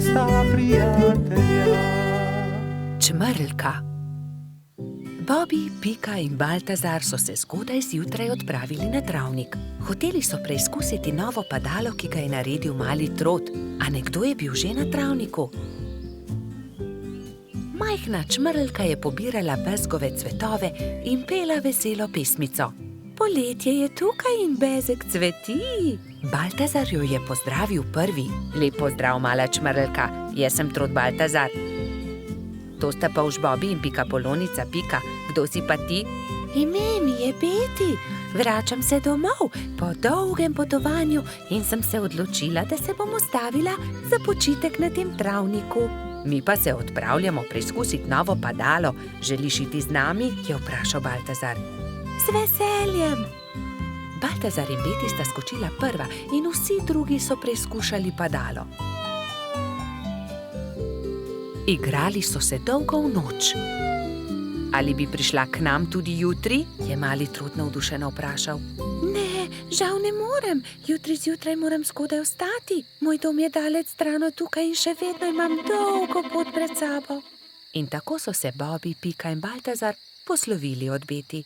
sta prijatelja. Čmrlka. Bobby, Pika in Baltazar so se zgodaj zjutraj odpravili na travnik. Hoteli so preizkusiti novo padalo, ki ga je naredil mali Trot, a nekdo je bil že na travniku. Majhna čmrlka je pobirala bezgove cvetove in pela veselo pesmico. Poletje je tukaj in bezeg cveti. Baltazar jo je pozdravil prvi. Lep pozdrav, mala čmrlka, jaz sem Trot Baltazar. To sta Polž Bobby in Pika Polonica Pika. Kdo si pa ti? Ime mi je Beti. Vračam se domov po dolgem potovanju in sem se odločila, da se bom ustavila za počitek na tem travniku. Mi pa se odpravljamo preizkusiti novo padalo. Želiš iti z nami? Je vprašal Baltazar. Z veseljem. Baltazar in Beti sta skočila prva in vsi drugi so preizkušali padalo. Igrali so se dolgo v noč. Ali bi prišla k nam tudi jutri? Je mali Trot navdušeno vprašal. Ne, žal ne morem. Jutri zjutraj moram zgodaj vstati. Moj dom je daleč stran od tukaj in še vedno imam dolgo pot pred sabo. In tako so se Bobby, Pika in Baltazar poslovili od Beti.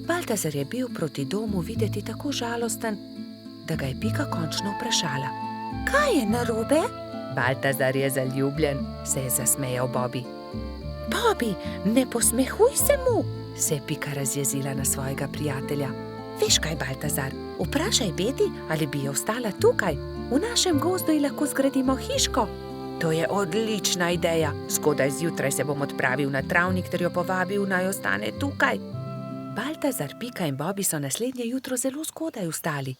Baltazar je bil proti domu videti tako žalosten, da ga je Pika končno vprašala. Kaj je narobe? Baltazar je zaljubljen, se je zasmejal Bobby. Bobby, ne posmehuj se mu, se je Pika razjezila na svojega prijatelja. Veš kaj, Baltazar, vprašaj Beti, ali bi jo ostala tukaj. V našem gozdu ji lahko zgradimo hiško. To je odlična ideja. Zgodaj zjutraj se bom odpravil na travnik ter jo povabil, naj ostane tukaj. Baltazar, Pika in Bobby so naslednje jutro zelo zgodaj vstali.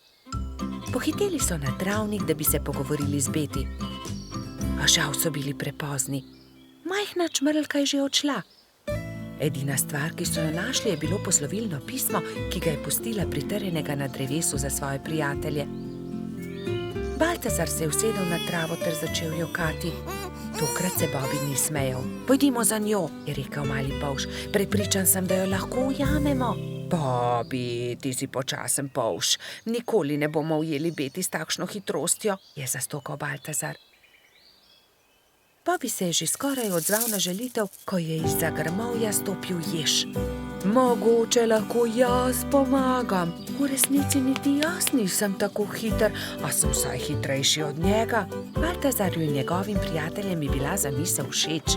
Pohiteli so na travnik, da bi se pogovorili z Beti. A žal so bili prepozni. Majhna čmrlka je že odšla. Edina stvar, ki so jo našli, je bilo poslovilno pismo, ki ga je pustila pritrjenega na drevesu za svoje prijatelje. Baltazar se je usedel na travo ter začel jokati. Tokrat se Bobby ni smejal. Pojdimo za njo, je rekel mali Polž. Prepričan sem, da jo lahko ujamemo. Bobby, ti si počasen Polž. Nikoli ne bomo ujeli Beti s takšno hitrostjo, je zastokal Baltazar. Bobby se je že skoraj odzval na želitev, ko je izza grmovja stopil jež. Mogoče lahko jaz pomagam. V resnici niti jaz nisem tako hiter, a sem vsaj hitrejši od njega. Baltazarju in njegovim prijateljem je bila zamisel všeč.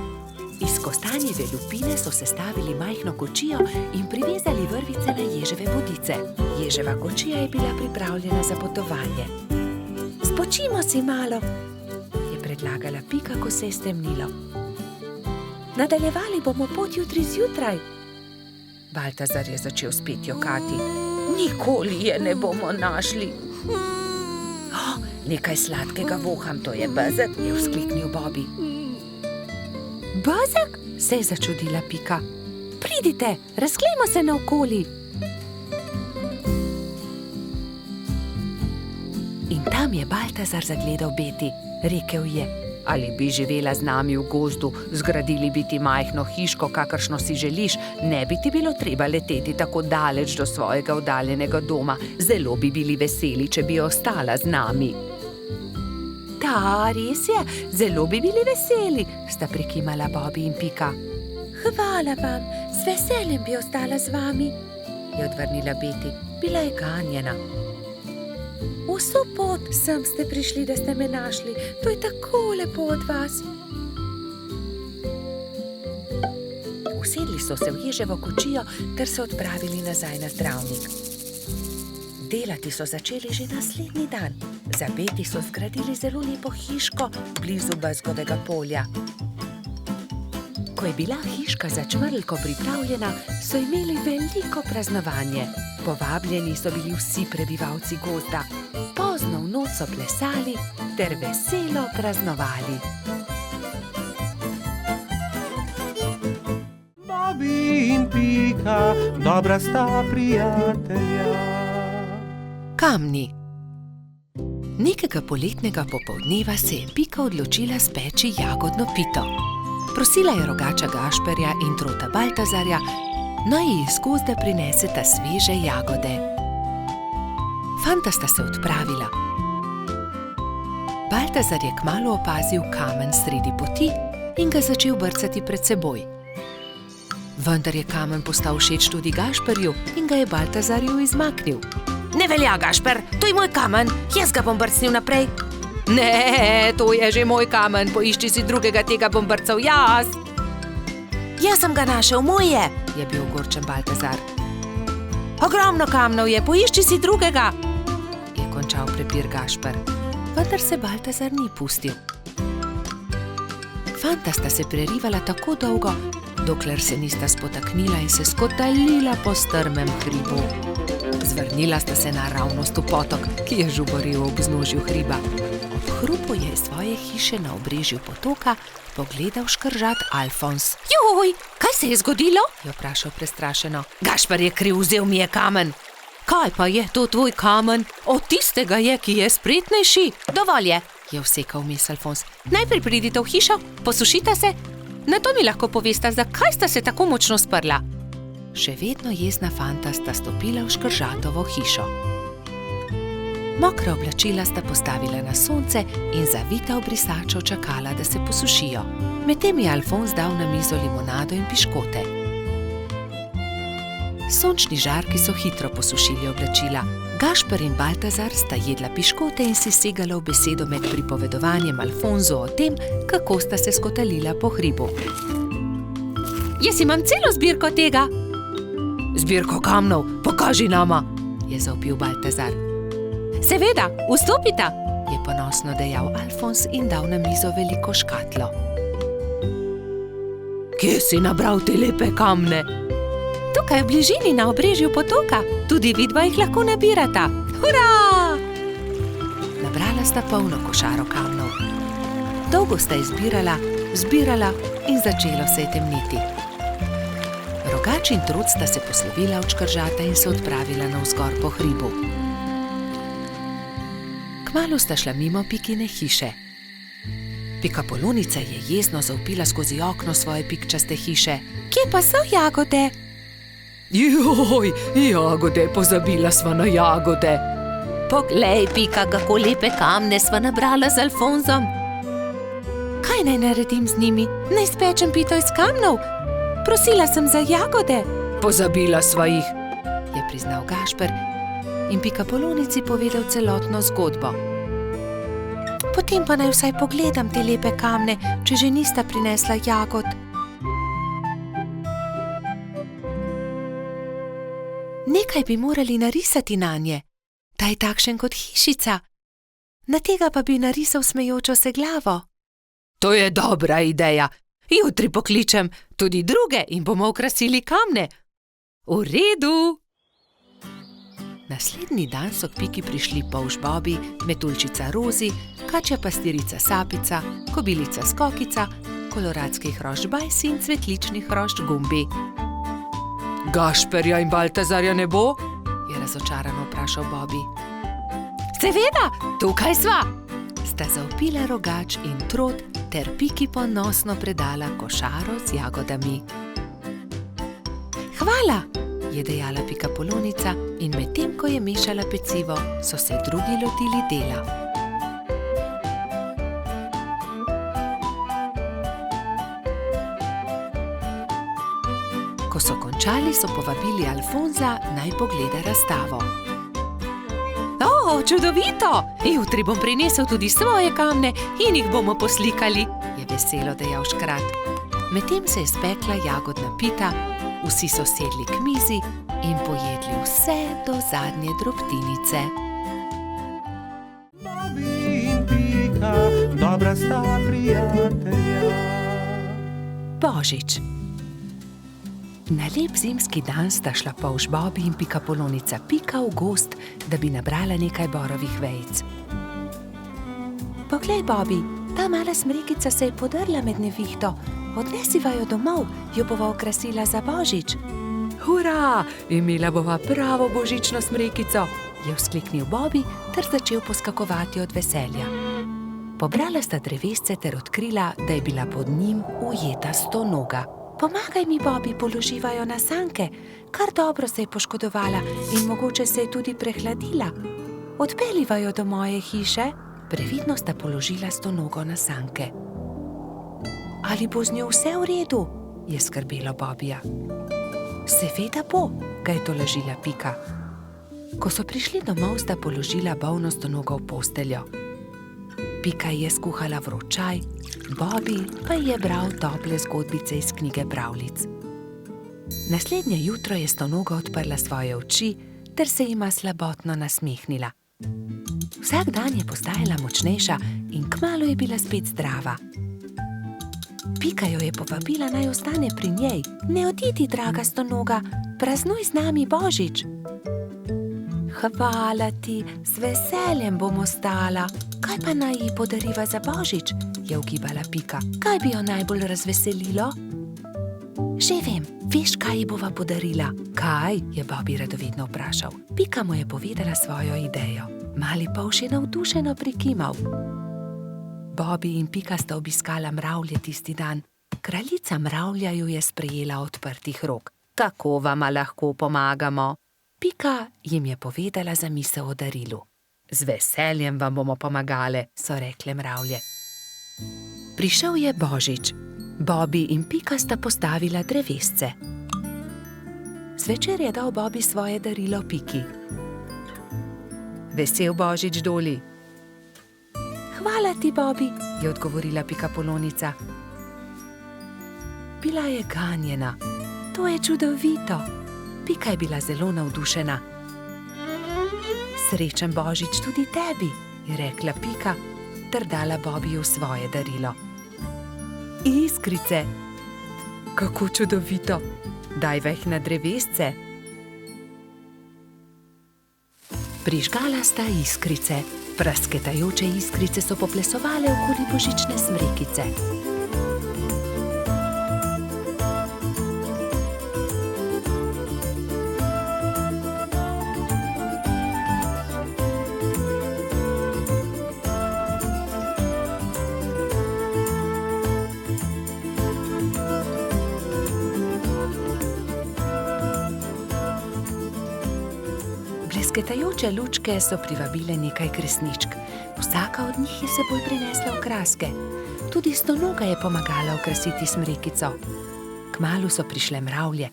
Iz kostanjeve lupine so sestavili majhno kočijo in privezali vrvice na ježeve bodice. Ježeva kočija je bila pripravljena za potovanje. Spočimo si malo, predlagala Pika, ko se je stemnilo. Nadaljevali bomo pot jutri zjutraj. Baltazar je začel spet jokati. Nikoli je ne bomo našli. Nekaj sladkega voham, to je bezeg, je vzkliknil Bobby. Bezeg? Se je začudila Pika. Pridite, razglejmo se naokoli. In tam je Baltazar zagledal Beti. Rekel je, ali bi živela z nami v gozdu, zgradili bi ti majhno hiško, kakršno si želiš, ne bi ti bilo treba leteti tako daleč do svojega oddaljenega doma. Zelo bi bili veseli, če bi ostala z nami. Da, res je, zelo bi bili veseli, sta prikimala Bobby in Pika. Hvala vam, z veseljem bi ostala z vami, je odvrnila Beti. Bila je ganjena. Vso pot sem ste prišli, da ste me našli. To je tako lepo od vas. Usedli so se v ježevo kočijo ter se odpravili nazaj na travnik. Delati so začeli že naslednji dan. Za Beti so zgradili zelo lepo hiško blizu bezgovega polja. Ko je bila hiška za čmrlko pripravljena, so imeli veliko praznovanje. Povabljeni so bili vsi prebivalci gozda. Pozno v noč so plesali ter veselo praznovali. Bobby in Pika, dobra sta prijatelja. Kamni. Nekega poletnega popoldneva se je Pika odločila speči jagodno pito. Prosila je rogača Gašperja in Trota Baltazarja, naj ji iz gozda prineseta sveže jagode. Fanta sta se odpravila. Baltazar je kmalu opazil kamen sredi poti in ga začel brcati pred seboj. Vendar je kamen postal všeč tudi Gašperju in ga je Baltazarju izmaknil. Ne velja, Gašper, to je moj kamen, jaz ga bom brcnil naprej. Ne, to je že moj kamen, poišči si drugega, tega bom brcal jaz. Jaz sem ga našel, moj je bil ogorčen Baltazar. Ogromno kamnov je, poišči si drugega, je končal prepir Gašper. Vendar se Baltazar ni pustil. Fanta sta se prerivala tako dolgo, dokler se nista spotaknila in se skotalila po strmem hribu. Zvrnila sta se naravnost v potok, ki je žuboril ob vznožju hriba. Ob hrupu je iz svoje hiše na obrežju potoka pogledal škržat Alfons. Joj, kaj se je zgodilo? Je vprašal prestrašeno. Gašper je kriv, vzel mi je kamen. Kaj pa je to tvoj kamen? Od tistega je, ki je spretnejši. Dovolj je vsekal vmes Alfons. Najprej pridite v hišo, posušite se. Nato mi lahko povesta, zakaj sta se tako močno sprla. Še vedno jezna fanta sta stopila v škržatovo hišo. Mokra oblačila sta postavila na sonce in zavita v brisačo čakala, da se posušijo. Medtem je Alfons dal na mizo limonado in piškote. Sončni žarki so hitro posušili oblačila. Gašper in Baltazar sta jedla piškote in si segala v besedo med pripovedovanjem Alfonzu o tem, kako sta se skotalila po hribu. Jaz imam celo zbirko tega. Zbirko kamnov, pokaži nama, je zavpil Baltazar. Seveda, vstopita, je ponosno dejal Alfons in dal na mizo veliko škatlo. Kje si nabral te lepe kamne? Tukaj v bližini na obrežju potoka, tudi vidva jih lahko nabirata. Hurra! Nabrala sta polno košaro kamnov. Dolgo sta izbirala, zbirala in začelo se je temniti. Rogač in Trud sta se poslovila od škržata in se odpravila navzgor po hribu. Kmalu sta šla mimo Pikine hiše. Pikapolonica je jezno zavpila skozi okno svoje pikčaste hiše. Kje pa so jagode? Joj, jagode, pozabila sva na jagode. Poglej, Pika, kako lepe kamne sva nabrala z Alfonsom. Kaj naj naredim z njimi? Naj spečem pito iz kamnov? Prosila sem za jagode. Pozabila sva jih, je priznal Gašper in Pikapolonici povedal celotno zgodbo. Potem pa naj vsaj pogledam te lepe kamne, če že nista prinesla jagod. Nekaj bi morali narisati nanje. Ta je takšen kot hišica. Na tega pa bi narisal smejočo se glavo. To je dobra ideja. Jutri pokličem tudi druge in bomo okrasili kamne. V redu. Naslednji dan so k Piki prišli polž Bobi, metuljčica Rozi, kačja pastirica Sapica, kobilica Skokica, koloradski hrošč Bajsi in cvetlični hrošč Gumbi. Gašperja in Baltazarja ne bo? Je razočarano vprašal Bobi. Seveda, tukaj sva! Sta zavpila Rogač in Trod ter Piki ponosno predala košaro z jagodami. Hvala, je dejala Pikapolonica in medtem, ko je mešala pecivo, so se drugi lotili dela. Ko so končali, so povabili Alfonza, naj pogleda razstavo. O, čudovito! Jutri bom prinesel tudi svoje kamne in jih bomo poslikali, je veselo dejal škrat. Medtem se je spekla jagodna pita, vsi so sedli k mizi in pojedli vse do zadnje drobtinice. Bobi in Pika, dobra sta prijatelja. Božič. Na lep zimski dan sta šla polž Bobi in Pikapolonica Pika v gozd, da bi nabrala nekaj borovih vejic. Poglej, Bobi, ta mala smrekica se je podrla med nevihto. Odnesiva jo domov, jo bova okrasila za Božič. Hurra, imela bova pravo božično smrekico, je vzkliknil Bobi ter začel poskakovati od veselja. Pobrala sta drevesce ter odkrila, da je bila pod njim ujeta stonoga. Pomagaj mi, Bobi, položiva jo na sanke. Kar dobro se je poškodovala in mogoče se je tudi prehladila. Odpeljiva jo do moje hiše. Previdno sta položila stonogo na sanke. Ali bo z njo vse v redu? Je skrbelo Bobija. Seveda bo, ga je tolažila Pika. Ko so prišli domov, sta položila bolno stonogo v posteljo. Pika je skuhala vroč čaj, Bobi pa je bral tople zgodbice iz knjige pravljic. Naslednje jutro je stonoga odprla svoje oči ter se jima slabotno nasmehnila. Vsak dan je postajala močnejša in kmalu je bila spet zdrava. Pika jo je povabila, naj ostane pri njej. Ne odidi, draga stonoga, praznuj z nami Božič. Hvala ti, z veseljem bom ostala. Kaj pa naj ji podariva za Božič? Je ugibala Pika. Kaj bi jo najbolj razveselilo? Že vem, veš, kaj ji bova podarila? Kaj? Je Bobi radovedno vprašal. Pika mu je povedala svojo idejo. Mali polž je navdušeno prikimal. Bobi in Pika sta obiskala mravlje tisti dan. Kraljica mravlja ju je sprejela odprtih rok. Kako vama lahko pomagamo? Pika jim je povedala zamisel o darilu. Z veseljem vam bomo pomagale, so rekle mravlje. Prišel je Božič. Bobi in Pika sta postavila drevesce. Zvečer je dal Bobi svoje darilo Piki. Vesel Božič, Doli. Hvala ti, Bobi, je odgovorila Pikapolonica. Bila je ganjena. To je čudovito. Pika je bila zelo navdušena. Srečen Božič tudi tebi, je rekla Pika ter dala Bobiju svoje darilo. Iskrice. Kako čudovito. Daj veh na drevesce. Prižgala sta iskrice. Prasketajoče iskrice so poplesovale okoli božične smrekice. Blesketajoče lučke so privabile nekaj kresničk. Vsaka od njih je s seboj prinesla okraske. Tudi stonoga je pomagala okrasiti smrekico. Kmalu so prišle mravlje.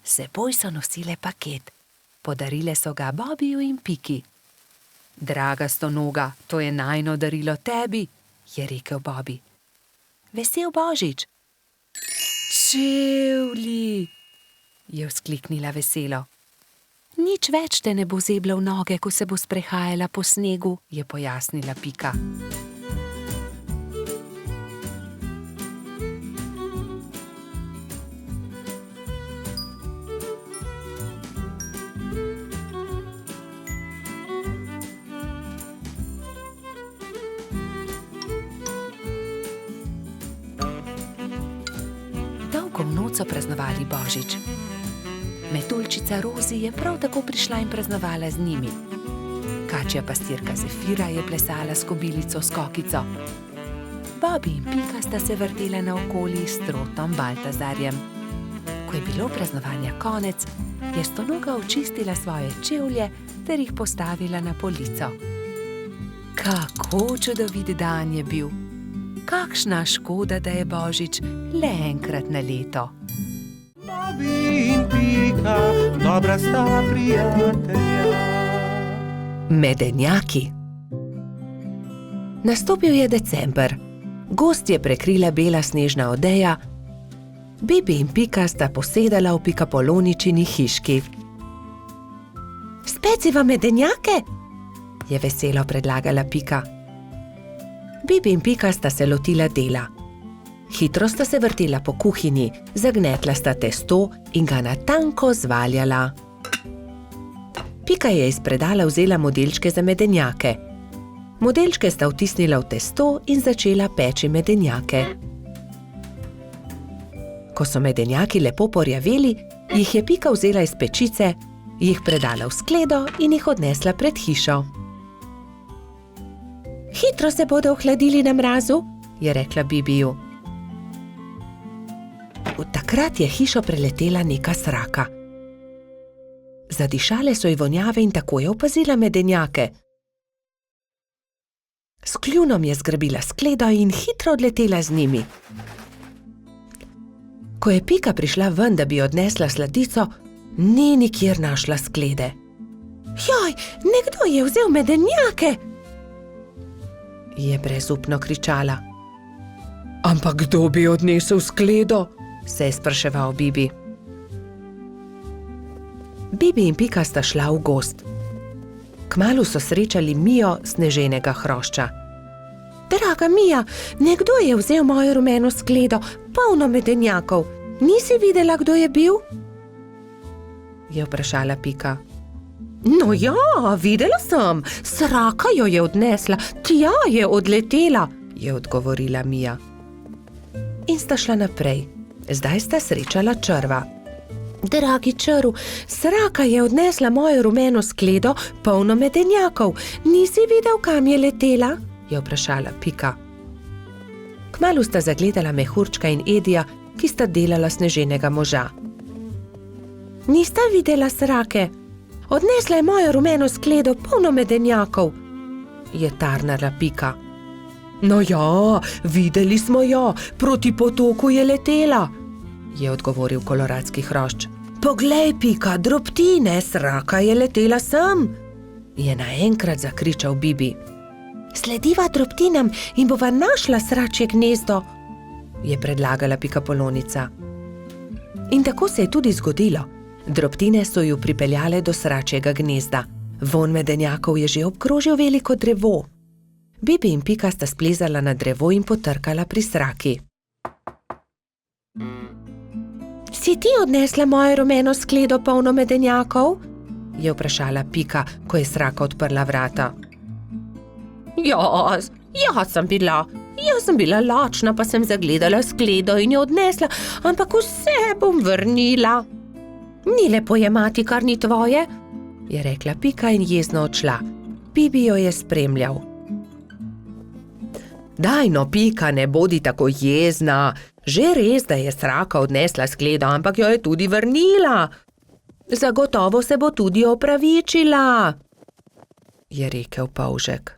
S seboj so nosile paket. Podarile so ga Bobiju in Piki. Draga stonoga, to je najino darilo tebi, je rekel Bobi. Vesel Božič. Čevlji, je vzkliknila veselo. Nič več te ne bo zebla v noge, ko se bo sprehajala po snegu, je pojasnila Pika. Dolgo noč so praznovali Božič. Metuljčica Rozi je prav tako prišla in praznovala z njimi. Kačja pastirka Zefira je plesala s kobilico Skokico. Bobi in Pika sta se vrtela naokoli s trotom Baltazarjem. Ko je bilo praznovanja konec, je stonoga očistila svoje čevlje ter jih postavila na polico. Kako čudovit dan je bil! Kakšna škoda, da je Božič le enkrat na leto. Bobi in Pika, dobra sta prijatelja. Medenjaki. Nastopil je december. Gozd je prekrila bela snežna odeja. Bibi in Pika sta posedala v Pikapoloničini hiški. Speciva medenjake? Je veselo predlagala Pika. Bibi in Pika sta se lotila dela. Hitro sta se vrtela po kuhinji, zagnetla sta testo in ga na tanko zvaljala. Pika je iz predala vzela modelčke za medenjake. Modelčke sta vtisnila v testo in začela peči medenjake. Ko so medenjaki lepo porjaveli, jih je Pika vzela iz pečice, jih predala v skledo in jih odnesla pred hišo. Hitro se bodo ohladili na mrazu, je rekla Bibiju. Takrat je hišo preletela neka sraka. Zadišale so ji vonjave in tako je opazila medenjake. S kljunom je zgrabila skledo in hitro odletela z njimi. Ko je Pika prišla ven, da bi odnesla sladico, ni nikjer našla sklede. Joj, nekdo je vzel medenjake! Je brezupno kričala. Ampak kdo bi odnesel skledo? Se je spraševal Bibi. Bibi in Pika sta šla v gozd. Kmalu so srečali Mijo sneženega hrošča. Draga Mija, nekdo je vzel mojo rumeno skledo, polno medenjakov. Nisi videla, kdo je bil? Je vprašala Pika. No ja, videla sem, sraka jo je odnesla, tja je odletela, je odgovorila Mija. In sta šla naprej. Zdaj sta srečala črva. Dragi črv, sraka je odnesla mojo rumeno skledo, polno medenjakov. Nisi videl, kam je letela? Je vprašala Pika. Kmalu sta zagledala Mehurčka in Edija, ki sta delala sneženega moža. Nista videla srake? Odnesla je mojo rumeno skledo, polno medenjakov, je tarnala Pika. No ja, videli smo jo, proti potoku je letela, je odgovoril koloradski hrošč. Poglej, Pika, drobtine, sraka je letela sem, je naenkrat zakričal Bibi. Slediva drobtinam in bova našla sračje gnezdo, je predlagala Pikapolonica. In tako se je tudi zgodilo. Drobtine so ju pripeljale do sračjega gnezda. Vonj medenjakov je že obkrožil veliko drevo. Bibi in Pika sta splezala na drevo in potrkala pri sraki. Si ti odnesla mojo rumeno skledo, polno medenjakov? Je vprašala Pika, ko je sraka odprla vrata. Jaz sem bila lačna, pa sem zagledala skledo in jo odnesla, ampak vse bom vrnila. Ni lepo jemati, kar ni tvoje, je rekla Pika in jezno odšla. Bibi jo je spremljal. Daj no, Pika, ne bodi tako jezna. Že res, da je sraka odnesla skledo, ampak jo je tudi vrnila. Zagotovo se bo tudi opravičila, je rekel polžek.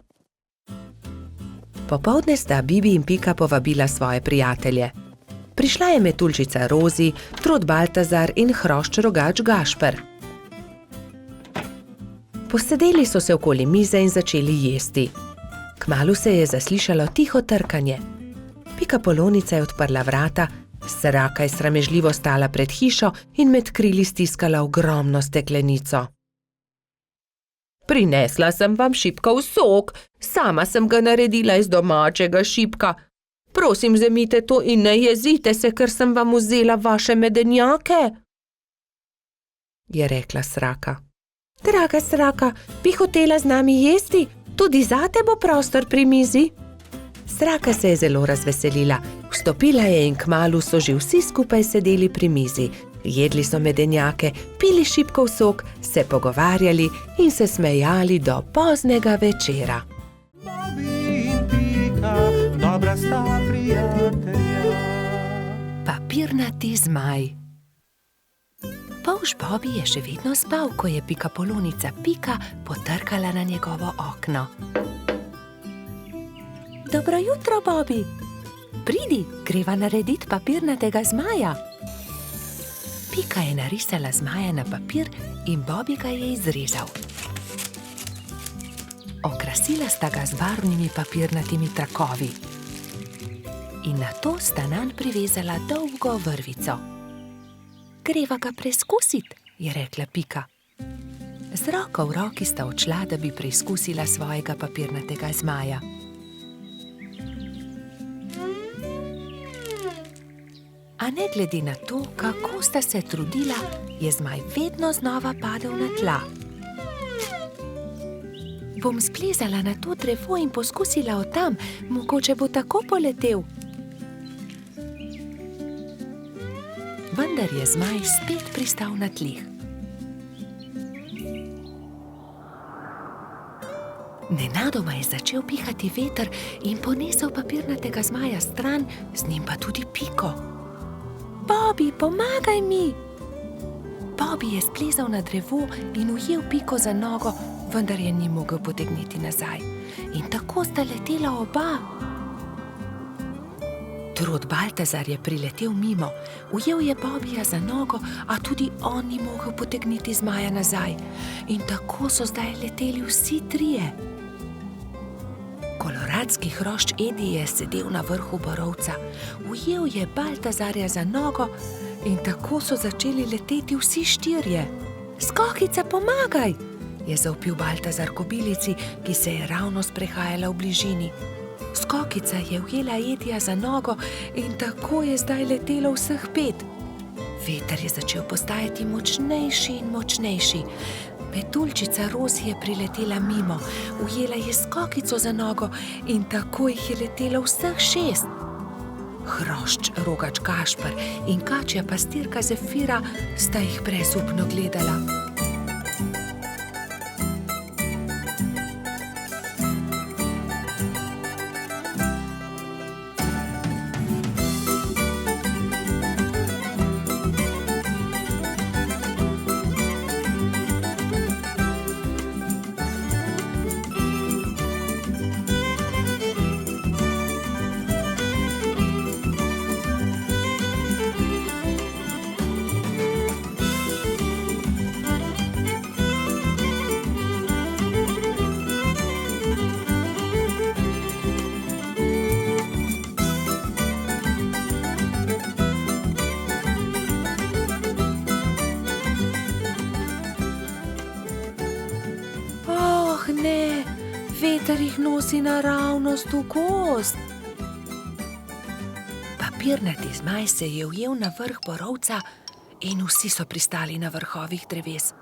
Popoldne sta Bibi in Pika povabila svoje prijatelje. Prišla je metuljčica Rozi, trod Baltazar in hrošč rogač Gašper. Posedeli so se okoli mize in začeli jesti. Kmalu se je zaslišalo tiho trkanje. Pikapolonica je odprla vrata, sraka je sramežljivo stala pred hišo in med krili stiskala ogromno steklenico. Prinesla sem vam šipkov sok, sama sem ga naredila iz domačega šipka. Prosim, vzemite to in ne jezite se, ker sem vam vzela vaše medenjake, je rekla sraka. Draga sraka, bi hotela z nami jesti? Tudi zate bo prostor pri mizi. Sraka se je zelo razveselila, vstopila je in kmalu so že vsi skupaj sedeli pri mizi. Jedli so medenjake, pili šipkov sok, se pogovarjali in se smejali do poznega večera. Bobby in Pika, dobra sta prijatelja. Papirnati zmaj. Polž Bobby je še vedno spal, ko je Pikapolonica Pika potrkala na njegovo okno. Dobro jutro, Bobby. Pridi, greva narediti papirnatega zmaja. Pika je narisala zmaja na papir in Bobby ga je izrezal. Okrasila sta ga z barvnimi papirnatimi trakovi. In nato sta nanj privezala dolgo vrvico. Greva ga preizkusit, je rekla Pika. Z roko v roki sta odšla, da bi preizkusila svojega papirnatega zmaja. A ne glede na to, kako sta se trudila, je zmaj vedno znova padel na tla. Bom splezala na to drevo in poskusila od tam, mogoče bo tako poletel. Vendar je zmaj spet pristal na tleh. Nenadoma je začel pihati veter in ponesel papirnatega zmaja stran, z njim pa tudi Piko. Bobby, pomagaj mi! Bobby je splezal na drevo in ujel Piko za nogo, vendar je ni mogel potegniti nazaj. In tako sta letela oba. Trud Baltazar je priletel mimo, ujel je Bobija za nogo, a tudi on ni mogel potegniti zmaja nazaj. In tako so zdaj leteli vsi trije. Koloradski hrošč Edi je sedel na vrhu borovca, ujel je Baltazarja za nogo in tako so začeli leteti vsi štirje. Skokica, pomagaj, je zavpil Baltazar kobilici, ki se je ravno sprehajala v bližini. Skokica je ujela Edija za nogo in tako je zdaj letelo vseh 5. Veter je začel postajati močnejši in močnejši. Metuljčica Rozi je priletela mimo, ujela je Skokico za nogo in tako jih je letelo vseh 6. Hrošč Rogač Gašper in kačja pastirka Zefira sta jih brezupno gledala. Ne, veter jih nosi naravnost v gozd. Papirnati zmaj se je ujel na vrh borovca in vsi so pristali na vrhovih dreves.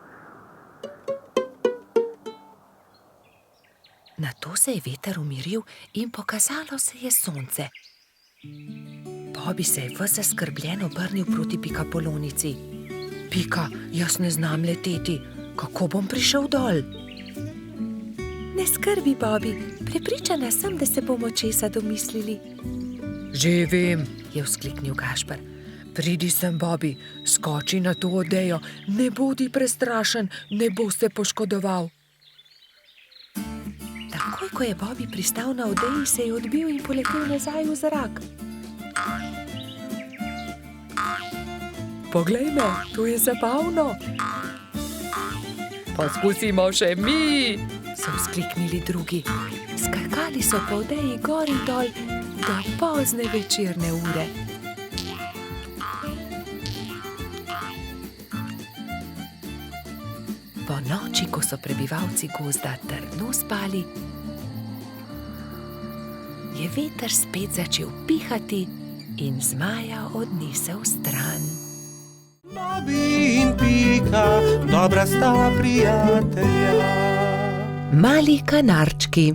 Nato se je veter umiril in pokazalo se je sonce. Bobby se je ves zaskrbljen obrnil proti pikapolonici. Pika, jaz ne znam leteti, kako bom prišel dol? Ne skrbi, Bobby, prepričana sem, da se bomo česa domislili. Že vem, je vzkliknil Gašper. Pridi sem, Bobby, skoči na to odejo, ne bodi prestrašen, ne bo se poškodoval. Takoj, ko je Bobby pristal na odeji, se je odbil in poletel nazaj v zrak. Poglej me, to je zabavno. Poskusimo še mi, so vzkliknili drugi. Skakali so po odeji gor in dol do pozne večerne ure. Po noči, ko so prebivalci gozda trdno spali, je veter spet začel pihati in zmaja odnesel stran. Bobby in Pika, dobra sta prijatelja. Mali kanarčki.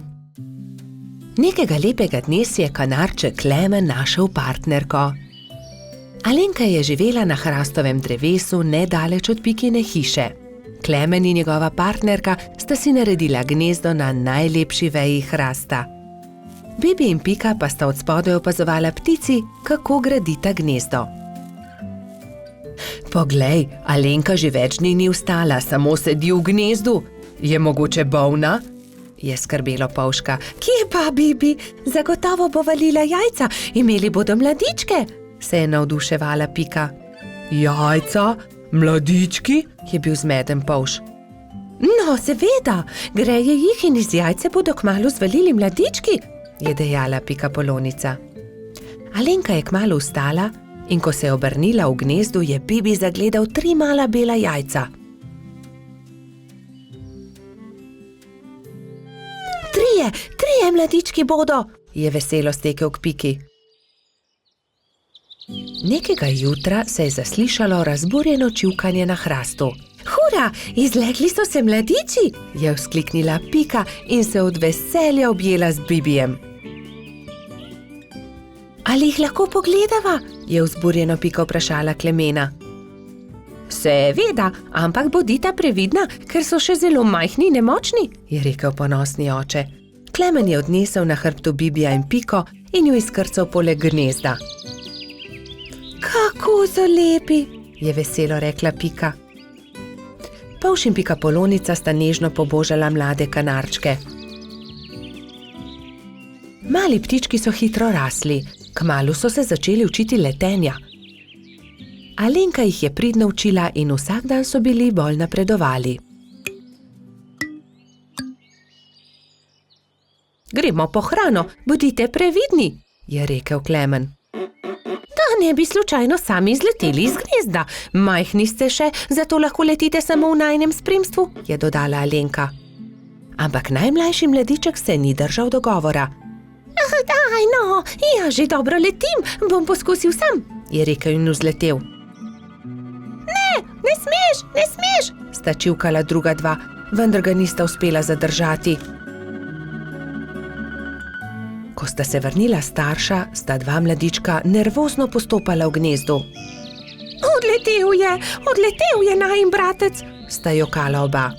Nekega lepega dne si je kanarček Klemen našel partnerko. Alenka je živela na hrastovem drevesu nedaleč od Pikine hiše. Klemen in njegova partnerka sta si naredila gnezdo na najlepši veji hrasta. Bibi in Pika pa sta od spodaj opazovala ptici, kako gradita gnezdo. Poglej, Alenka že več dni ni vstala, samo sedi v gnezdu. Je mogoče bolna? Je skrbelo Polška. Kje pa, Bibi? Zagotovo bo valila jajca, imeli bodo mladičke, se je navduševala Pika. Jajca? Mladički? Je bil zmeden Polš. No, seveda, greje jih in iz jajce bodo kmalu zvalili mladički, je dejala Pikapolonica. Alenka je kmalu vstala in ko se je obrnila v gnezdu, je Bibi zagledal 3 mala bela jajca. Trije mladički bodo, je veselo stekel k Piki. Nekega jutra se je zaslišalo razburjeno čivkanje na hrastu. Hura, izlegli so se mladiči, je vzkliknila Pika in se od veselja objela z Bibijem. Ali jih lahko pogledava? Je vzburjeno Pika vprašala Klemena. Seveda, ampak bodita previdna, ker so še zelo majhni in nemočni, je rekel ponosni oče. Klemen je odnesel na hrbtu Bibija in Piko in jo izkrcal poleg gnezda. Kako so lepi, je veselo rekla Pika. Polž in Pikapolonica sta nežno pobožala mlade kanarčke. Mali ptički so hitro rasli, kmalu so se začeli učiti letenja. Alenka jih je pridno učila in vsak dan so bili bolj napredovali. Gremo po hrano, bodite previdni, je rekel Klemen. Da ne bi slučajno sami izleteli iz gnezda. Majhni ste še, zato lahko letite samo v najinem spremstvu, je dodala Alenka. Ampak najmlajši mladiček se ni držal dogovora. Daj no, ja že dobro letim, bom poskusil sam, je rekel in vzletel. Ne smeš, sta čivkala druga dva, vendar ga nista uspela zadržati. Ko sta se vrnila starša, sta dva mladička nervozno postopala v gnezdu. Odletel je najin bratec, sta jokala oba.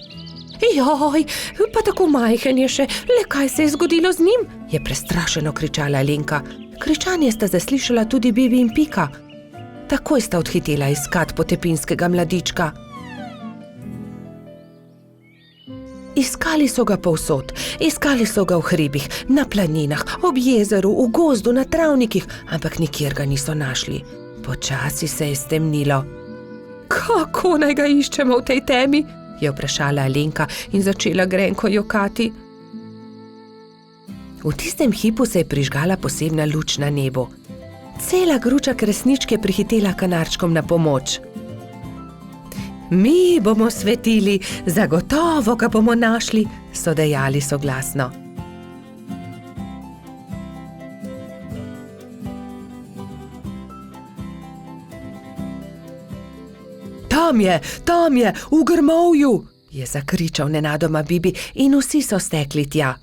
Joj, pa tako majhen je še, le kaj se je zgodilo z njim, je prestrašeno kričala Alenka. Kričanje sta zaslišala tudi Bibi in Pika. Takoj sta odhitela iskat potepinskega mladička. Iskali so ga povsod, iskali so ga v hribih, na planinah, ob jezeru, v gozdu, na travnikih, ampak nikjer ga niso našli. Počasi se je stemnilo. Kako naj ga iščemo v tej temi? Je vprašala Alenka in začela grenko jokati. V tistem hipu se je prižgala posebna luč na nebu. Cela gruča kresničke prihitela kanarčkom na pomoč. Mi bomo svetili, zagotovo ga bomo našli, so dejali soglasno. Tam je, v grmovju, je zakričal nenadoma Bibi in vsi so stekli tja.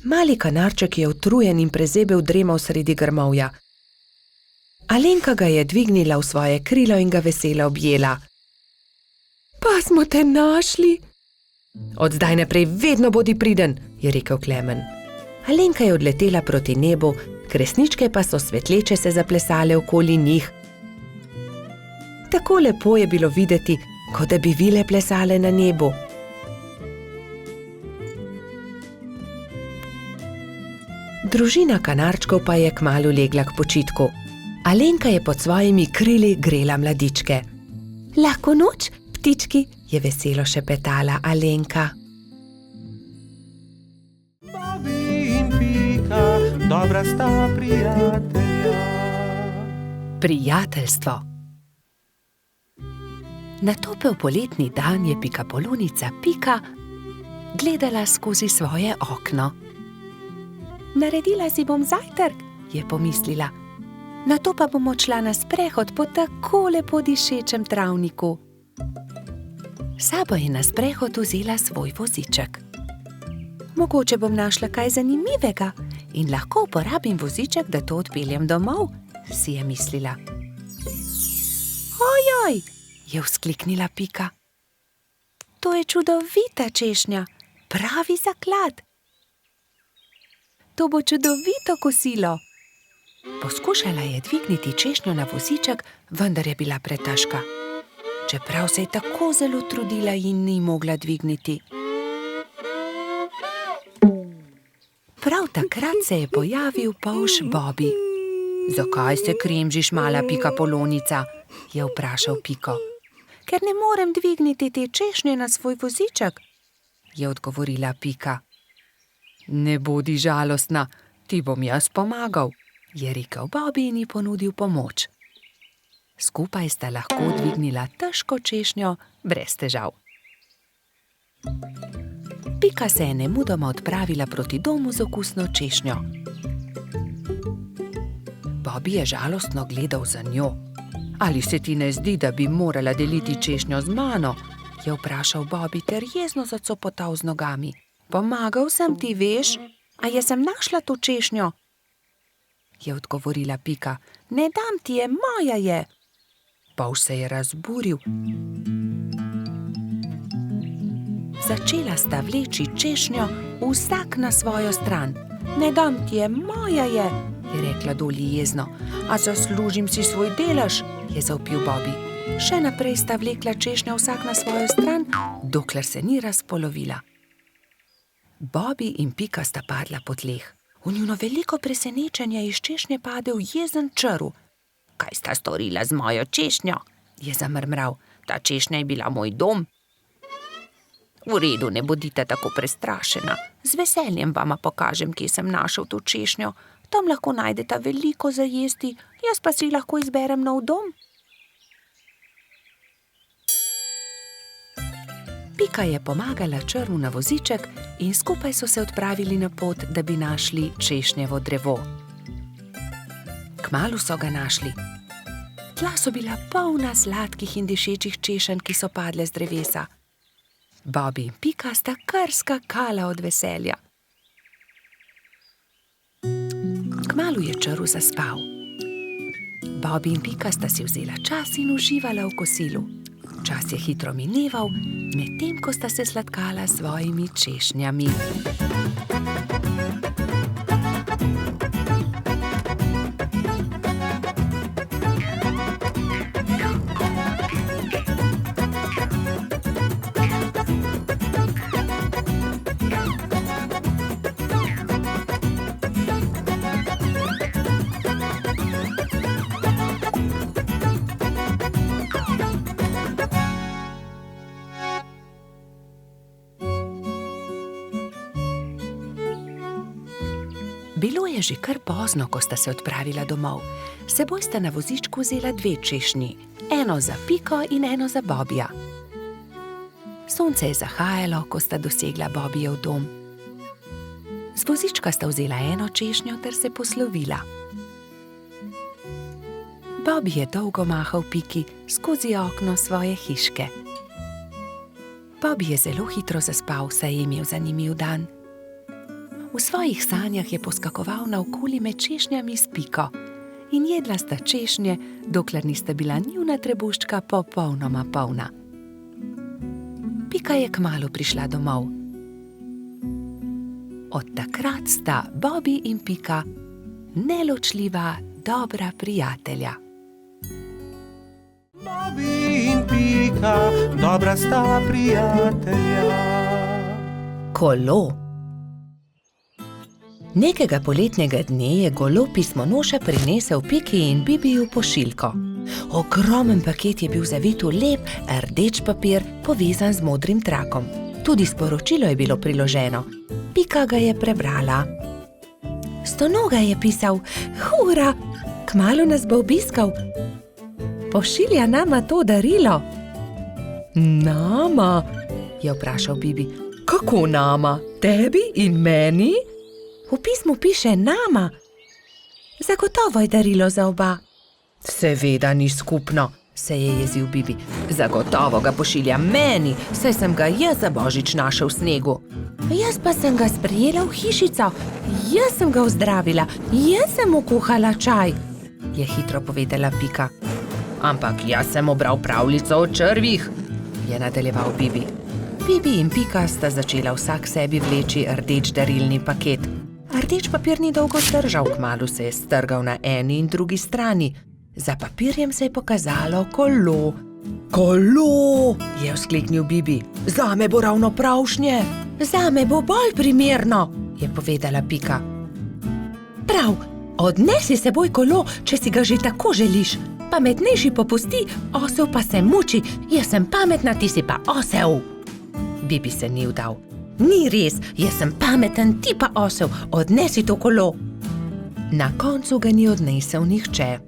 Mali kanarček je utrujen in prezebel dremal sredi grmovja. Alenka ga je dvignila v svoje krilo in ga veselo objela. Pa smo te našli. Od zdaj naprej vedno bodi priden, je rekel Klemen. Alenka je odletela proti nebu, kresničke pa so svetleče se zaplesale okoli njih. Tako lepo je bilo videti, kot da bi vile plesale na nebu. Družina kanarčkov pa je kmalu legla k počitku. Alenka je pod svojimi krili grela mladičke. Lahko noč, ptički, je veselo šepetala Alenka. Bobby in Pika, dobra sta prijatelja. Prijateljstvo. Na topel poletni dan je Pikapolonica Pika gledala skozi svoje okno. Naredila si bom zajtrk, je pomislila. Nato pa bom odšla na sprehod po tako lepo dišečem travniku. Sabo je na sprehod vzela svoj voziček. Mogoče bom našla kaj zanimivega in lahko uporabim voziček, da to odpeljem domov, si je mislila. Ojoj, je vzkliknila Pika. To je čudovita češnja, pravi zaklad. To bo čudovito kosilo. Poskušala je dvigniti češnjo na voziček, vendar je bila pretežka. Čeprav se je tako zelo trudila in ni mogla dvigniti. Prav takrat se je pojavil polž Bobby. Zakaj se kremžiš, mala Pikapolonica? Je vprašal Piko. Ker ne morem dvigniti te češnje na svoj voziček, je odgovorila Pika. Ne bodi žalostna, ti bom jaz pomagal, je rekel Bobby in ji ponudil pomoč. Skupaj sta lahko dvignila težko češnjo brez težav. Pika se je nemudoma odpravila proti domu z okusno češnjo. Bobby je žalostno gledal za njo. Ali se ti ne zdi, da bi morala deliti češnjo z mano? Je vprašal Bobby ter jezno zacopotal z nogami. Pomagal sem ti, veš, a jaz sem našla to češnjo? Je odgovorila Pika. Ne dam ti je, moja je. Polž se je razburil. Začela sta vleči češnjo vsak na svojo stran. Ne dam ti je, moja je rekla Dolly jezno. A zaslužim si svoj delež, je zavpil Bobby. Še naprej sta vlekla češnjo vsak na svojo stran, dokler se ni razpolovila. Bobby in Pika sta padla po tleh. V njuno veliko presenečenje je iz češnje padel jezen črv. Kaj sta storila z mojo češnjo? Je zamrmral. Ta češnja je bila moj dom. V redu, ne bodite tako prestrašena. Z veseljem vama pokažem, kje sem našel to češnjo. Tam lahko najdeta veliko za jesti, jaz pa si lahko izberem nov dom. Pika je pomagala črvu na voziček in skupaj so se odpravili na pot, da bi našli češnjevo drevo. Kmalu so ga našli. Tla so bila polna sladkih in dišečih češenj, ki so padle z drevesa. Bobby in Pika sta kar skakala od veselja. Kmalu je črv zaspal. Bobby in Pika sta si vzela čas in uživala v kosilu. Čas je hitro mineval, medtem ko sta se sladkala s svojimi češnjami. Bilo je že kar pozno, ko sta se odpravila domov. S seboj sta na vozičku vzela 2 češnji, eno za Piko in eno za Bobbyja. Sonce je zahajalo, ko sta dosegla Bobbyjev dom. Z vozička sta vzela eno češnjo ter se poslovila. Bobby je dolgo mahal Piki skozi okno svoje hiške. Bobby je zelo hitro zaspal, saj je imel zanimiv dan. V svojih sanjah je poskakoval naokoli med češnjami s Piko in jedla sta češnje, dokler nista bila njuna trebuščka popolnoma polna. Pika je kmalu prišla domov. Od takrat sta Bobby in Pika neločljiva, dobra prijatelja. Bobby in Pika, dobra sta prijatelja. Kolo. Nekega poletnega dne je golo pismonoša prinesel Piki in Bibiju pošiljko. Ogromen paket je bil zavit v lep, rdeč papir, povezan z modrim trakom. Tudi sporočilo je bilo priloženo. Pika ga je prebrala. Stonoga je pisal: "Hura, kmalu nas bo obiskal. Pošilja nama to darilo." "Nama?" je vprašal Bibi. "Kako nama? Tebi in meni?" "V pismu piše nama. Zagotovo je darilo za oba." "Seveda ni skupno," se je jezil Bibi. "Zagotovo ga pošilja meni, saj sem ga jaz za božič našel v snegu." "Jaz pa sem ga sprejela v hišico, jaz sem ga ozdravila, jaz sem mu kuhala čaj," je hitro povedala Pika. "Ampak jaz sem obral pravljico o črvih," je nadaljeval Bibi. Bibi in Pika sta začela vsak sebi vleči rdeč darilni paket. Rdeč papir ni dolgo zdržal, kmalu se je strgal na eni in drugi strani. Za papirjem se je pokazalo kolo. "Kolo!" je vzkliknil Bibi. "Zame bo ravno pravšnje." "Zame bo bolj primerno," je povedala Pika. "Prav, odnesi s seboj kolo, če si ga že tako želiš. Pametnejši popusti, osel pa se muči. Jaz sem pametna, ti si pa osel." Bibi se ni vdal. "Ni res, jaz sem pameten, ti pa osel, odnesi to kolo." Na koncu ga ni odnesel nihče.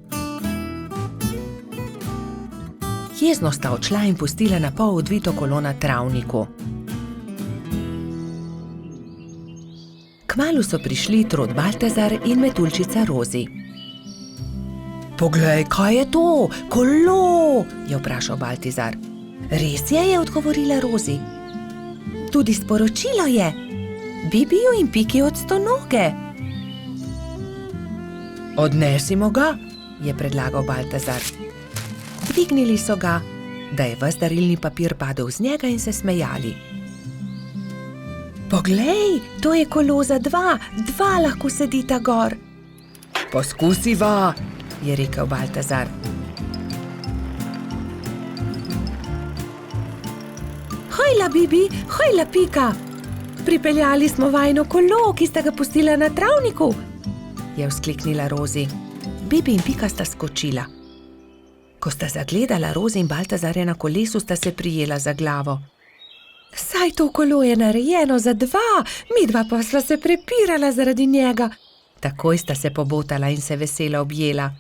Jezno sta odšla in pustila na pol odvito kolo na travniku. Kmalu so prišli Trod Baltazar in Metuljčica Rozi. "Poglej, kaj je to? Kolo!" je vprašal Baltazar. "Res je," odgovorila Rozi. "Tudi sporočilo je. Bibiju in Piki od Stonoge." "Odnesimo ga," je predlagal Baltazar. Dvignili so ga, da je ves darilni papir padel z njega in se smejali. "Poglej, to je kolo za 2, 2 lahko sedita gor." "Poskusiva," je rekel Baltazar. Hojla, Bibi, hojla, Pika. Pripeljali smo vajino kolo, ki sta ga pustila na travniku, je vzkliknila Rozi. Bibi in Pika sta skočila. Ko sta zagledala Rozi in Baltazarja na kolesu, sta se prijela za glavo. Saj to kolo je narejeno za dva, midva pa sva se prepirala zaradi njega. Takoj sta se pobotala in se veselo objela.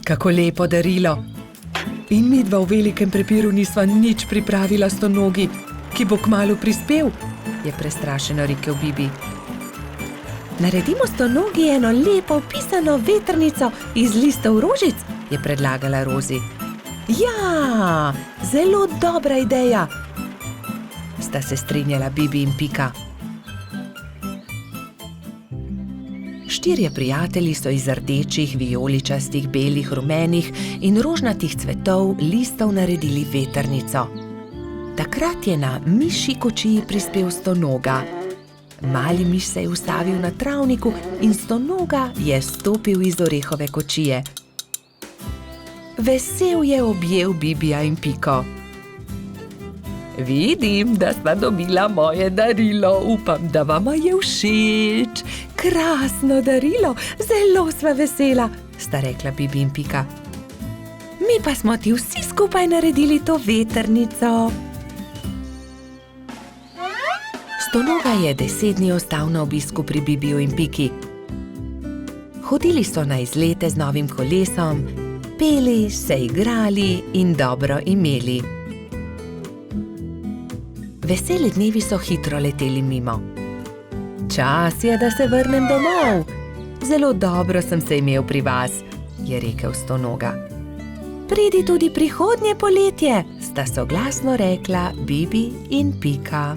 Kako lepo darilo! In midva v velikem prepiru nisva nič pripravila stonogi, ki bo kmalu prispel, je prestrašeno rekel Bibi. Naredimo stonogi eno lepo pisano vetrnico iz listov rožic, je predlagala Rozi. Ja, zelo dobra ideja, sta se strinjala Bibi in Pika. Štirje prijatelji so iz rdečih, vijoličastih, belih, rumenih in rožnatih cvetov listov naredili vetrnico. Takrat je na mišji kočiji prispel stonoga. Mali miš se je ustavil na travniku in stonoga je stopil iz orehove kočije. Vesel je objel Bibija in Piko. Vidim, da sva dobila moje darilo, upam, da vama je všeč. Krasno darilo, zelo sva vesela, sta rekla Bibi in Pika. Mi pa smo ti vsi skupaj naredili to vetrnico. Stonoga je 10 dni ostal na obisku pri Bibiju in Piki. Hodili so na izlete z novim kolesom, peli, se igrali in dobro imeli. Veseli dnevi so hitro leteli mimo. Čas je, da se vrnem domov. Zelo dobro sem se imel pri vas, je rekel stonoga. Pridi tudi prihodnje poletje, sta soglasno rekla Bibi in Pika.